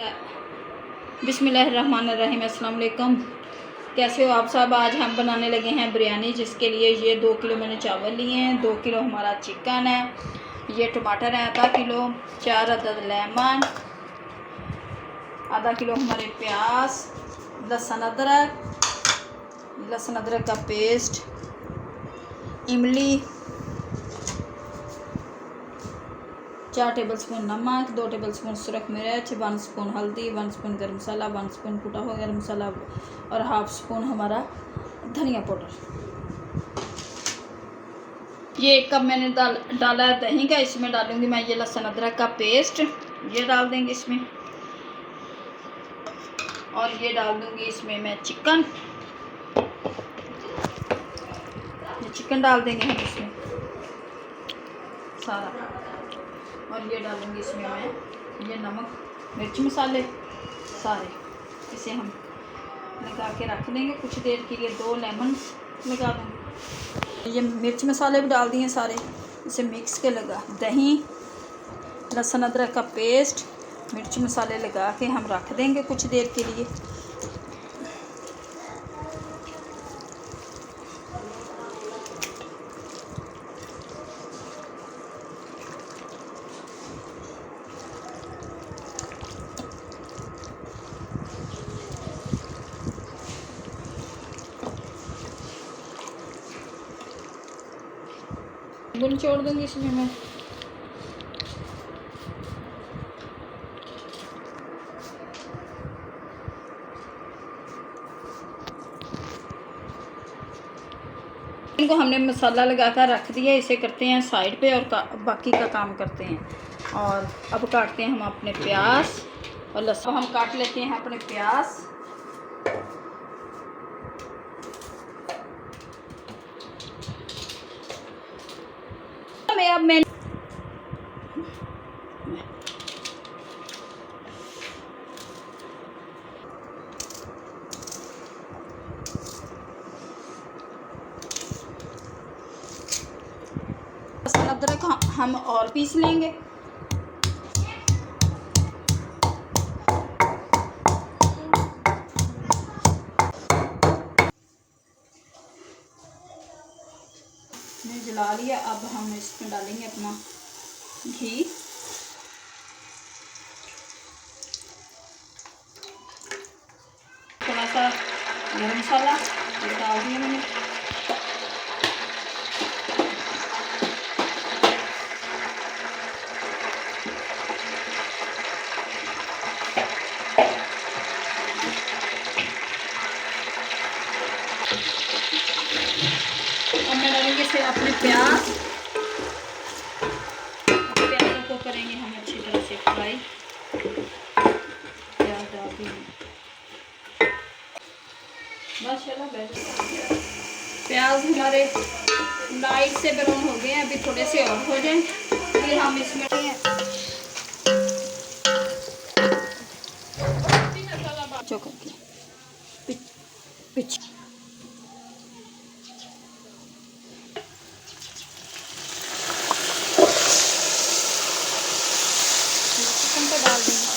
बिस्मिल्लाहिर्रहमानिर्रहीम। अस्सलाम वालेकुम। कैसे हो आप सब। आज हम बनाने लगे हैं बिरयानी, जिसके लिए ये 2 किलो मैंने चावल लिए हैं, 2 किलो हमारा चिकन है, ये टमाटर है आधा किलो, 4 अदद लेमन, आधा किलो हमारे प्याज, लहसुन अदरक का पेस्ट, इमली, 4 टेबलस्पून नमक, 2 टेबलस्पून सुरख मिर्च, 1 स्पून हल्दी, 1 स्पून गर्म मसाला, 1 स्पून कुटा हुआ गर्म मसाला और हाफ स्पून हमारा धनिया पाउडर। ये 1 कप मैंने डाला है दही का। इसमें डालूंगी मैं ये लहसुन अदरक का पेस्ट, ये डाल देंगे इसमें, और ये डाल दूंगी इसमें मैं चिकन, ये चिकन डाल देंगे हम इसमें सारा, और ये डालूंगी इसमें मैं ये नमक मिर्च मसाले सारे। इसे हम लगा के रख देंगे कुछ देर के लिए। 2 लेमन लगा दूँगी। ये मिर्च मसाले भी डाल दिए सारे, इसे मिक्स के लगा दही, लहसुन अदरक का पेस्ट, मिर्च मसाले लगा के हम रख देंगे कुछ देर के लिए। गुल छोड़ दूँगी इसमें मैं। इनको हमने मसाला लगाकर रख दिया, इसे करते हैं साइड पे और बाकी का काम करते हैं। और अब काटते हैं हम अपने प्याज और लहसुन। हम काट लेते हैं अपने प्याज। अब मैं अदरक हम और पीस लेंगे। जला लिया। अब हम इसमें डालेंगे अपना घी, थोड़ा सा गरम मसाला डाल दिया मैंने, अब मैं डालेंगे फिर अपने प्याज को करेंगे हम अच्छी तरह से फ्राई। प्याज डाल देंगे बस। चलो प्याज हमारे लाइट से ब्राउन हो गए हैं, अभी थोड़े से और हो जाएं फिर हम इसमें जो करके पिच चिकन को डाल देंगे।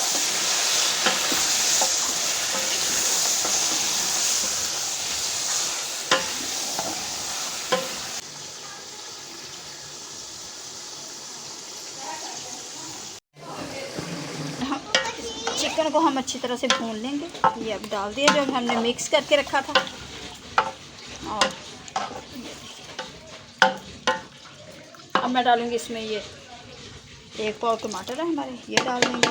चिकन को हम अच्छी तरह से भून लेंगे। ये अब डाल दिया जो हमने मिक्स करके रखा था। और अब मैं डालूंगी इसमें ये 1 पाव टमाटर है हमारे, ये डाल देंगे।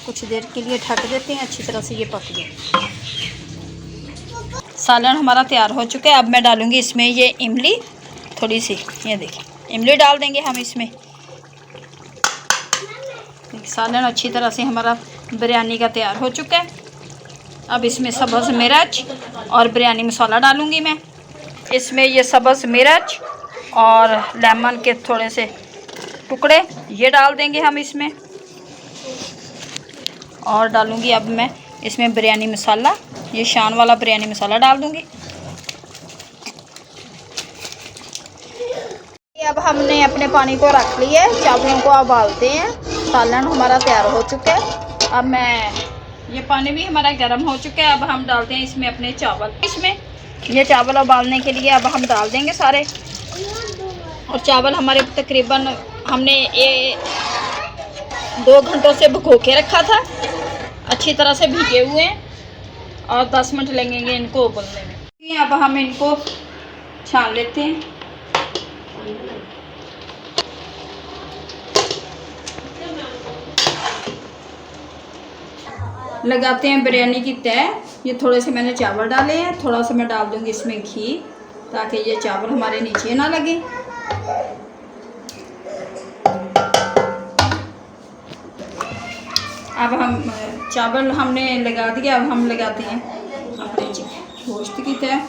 कुछ देर के लिए ढक देते हैं, अच्छी तरह से ये पक जाए। सालन हमारा तैयार हो चुका है। अब मैं डालूंगी इसमें ये इमली थोड़ी सी, ये देखिए इमली डाल देंगे हम इसमें। सालन अच्छी तरह से हमारा बिरयानी का तैयार हो चुका है। अब इसमें सब्ज़ मिर्च और बिरयानी मसाला डालूंगी मैं। इसमें ये सब्ज़ मिर्च और लेमन के थोड़े से टुकड़े ये डाल देंगे हम इसमें। और डालूंगी अब मैं इसमें बिरयानी मसाला, ये शान वाला बिरयानी मसाला डाल दूंगी। अब हमने अपने पानी को रख लिया है, चावलों को उबालते हैं। सालन हमारा तैयार हो चुका है। अब मैं ये पानी भी हमारा गर्म हो चुका है। अब हम डालते हैं इसमें अपने चावल। इसमें ये चावल उबालने के लिए अब हम डाल देंगे सारे। और चावल हमारे तकरीबन हमने ये 2 घंटों से भिगो के रखा था, अच्छी तरह से भीगे हुए हैं। और 10 मिनट लगेंगे इनको उबलने में। अब हम इनको छान लेते हैं। लगाते हैं बिरयानी की तय। ये थोड़े से मैंने चावल डाले हैं, थोड़ा सा मैं डाल दूंगी इसमें घी, ताकि ये चावल हमारे नीचे ना लगे। अब हम चावल हमने लगा दिया। अब हम लगाते हैं अपने गोश्त की तय।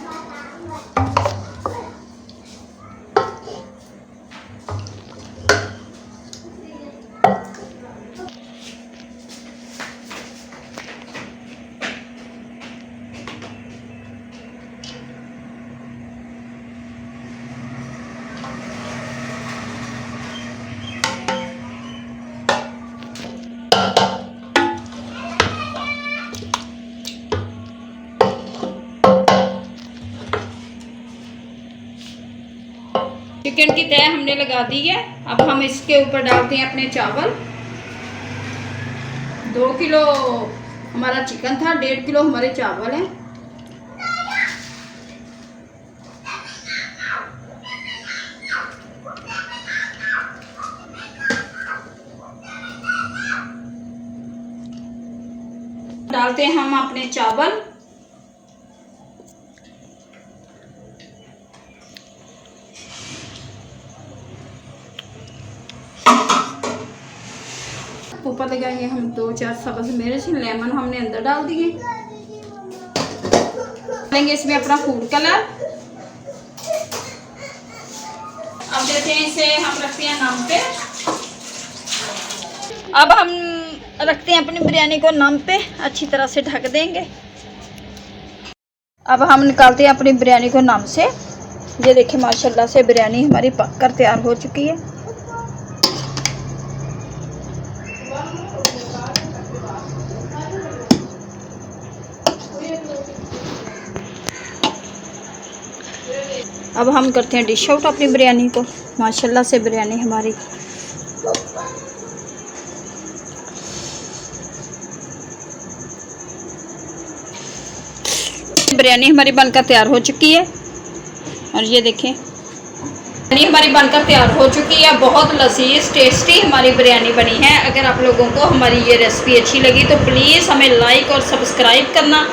चिकन की तय हमने लगा दी है। अब हम इसके ऊपर डालते हैं अपने चावल। 2 किलो हमारा चिकन था, 1.5 किलो हमारे चावल हैं। डालते हैं हम अपने चावल। ऊपर लगाएंगे हम 2-4 सब्ज़ मिर्च, लेमन हमने अंदर डाल दिए। डालेंगे इसमें अपना फूड कलर। अब देते हैं इसे, हम रखते हैं नम पे। अब हम रखते हैं अपनी बिरयानी को नम पे, अच्छी तरह से ढक देंगे। अब हम निकालते हैं अपनी बिरयानी को नम से। ये देखिए माशाल्लाह से बिरयानी हमारी पक कर तैयार हो चुकी है। अब हम करते हैं डिश आउट अपनी बिरयानी को। माशाल्लाह से बिरयानी हमारी बनकर तैयार हो चुकी है। और ये देखें बिरयानी हमारी बनकर तैयार हो चुकी है। बहुत लजीज टेस्टी हमारी बिरयानी बनी है। अगर आप लोगों को हमारी ये रेसिपी अच्छी लगी तो प्लीज़ हमें लाइक और सब्सक्राइब करना,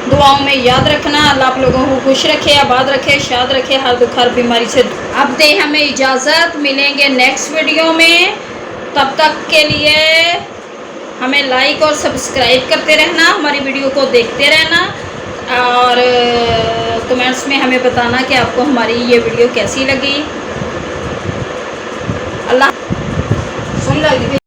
दुआओं में याद रखना। अल्लाह आप लोगों को खुश रखे, आबाद रखे, शाद रखे, हर दुख हर बीमारी से। अब दे हमें इजाज़त, मिलेंगे नेक्स्ट वीडियो में। तब तक के लिए हमें लाइक और सब्सक्राइब करते रहना, हमारी वीडियो को देखते रहना और कमेंट्स में हमें बताना कि आपको हमारी ये वीडियो कैसी लगी। अल्लाह सुन लगी।